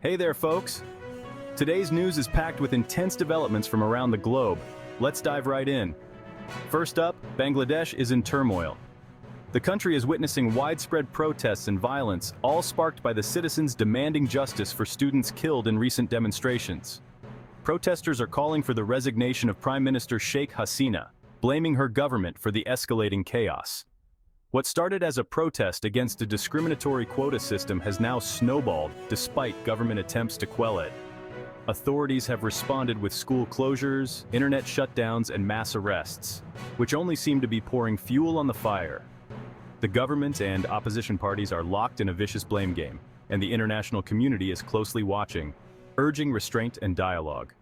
Hey there, folks! Today's news is packed with intense developments from around the globe. Let's dive right in. First up, Bangladesh is in turmoil. The country is witnessing widespread protests and violence, all sparked by the citizens demanding justice for students killed in recent demonstrations. Protesters are calling for the resignation of Prime Minister Sheikh Hasina, blaming her government for the escalating chaos. What started as a protest against a discriminatory quota system has now snowballed despite government attempts to quell it. Authorities have responded with school closures, internet shutdowns, and mass arrests, which only seem to be pouring fuel on the fire. The government and opposition parties are locked in a vicious blame game, and the international community is closely watching, urging restraint and dialogue.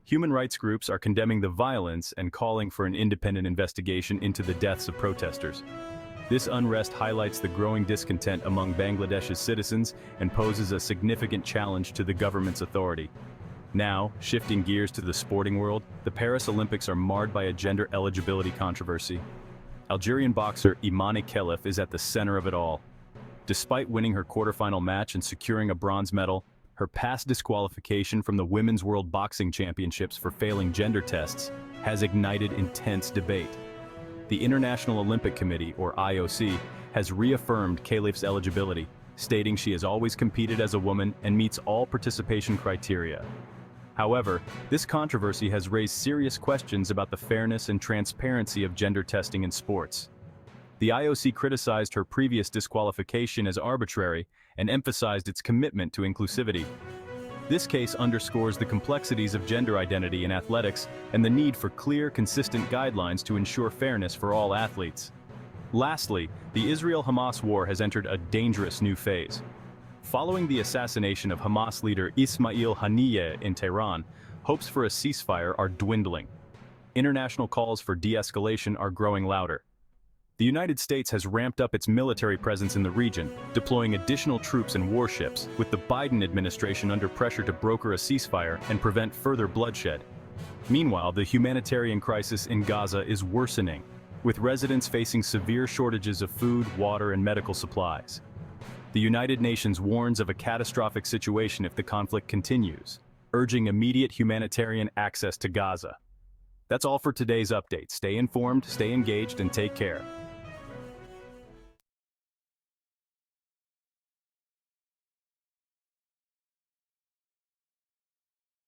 Human rights groups are condemning the violence and calling for an independent investigation into the deaths of protesters. This unrest highlights the growing discontent among Bangladesh's citizens and poses a significant challenge to the government's authority. Now, shifting gears to the sporting world, the Paris Olympics are marred by a gender eligibility controversy. Algerian boxer Imane Khelif is at the center of it all. Despite winning her quarterfinal match and securing a bronze medal, her past disqualification from the Women's World Boxing Championships for failing gender tests has ignited intense debate. The International Olympic Committee, or IOC, has reaffirmed Khelif's eligibility, stating she has always competed as a woman and meets all participation criteria. However, this controversy has raised serious questions about the fairness and transparency of gender testing in sports. The IOC criticized her previous disqualification as arbitrary and emphasized its commitment to inclusivity. This case underscores the complexities of gender identity in athletics and the need for clear, consistent guidelines to ensure fairness for all athletes. Lastly, the Israel-Hamas war has entered a dangerous new phase. Following the assassination of Hamas leader Ismail Haniyeh in Tehran, hopes for a ceasefire are dwindling. International calls for de-escalation are growing louder. The United States has ramped up its military presence in the region, deploying additional troops and warships, with the Biden administration under pressure to broker a ceasefire and prevent further bloodshed. Meanwhile, the humanitarian crisis in Gaza is worsening, with residents facing severe shortages of food, water, and medical supplies. The United Nations warns of a catastrophic situation if the conflict continues, urging immediate humanitarian access to Gaza. That's all for today's update. Stay informed, stay engaged, and take care.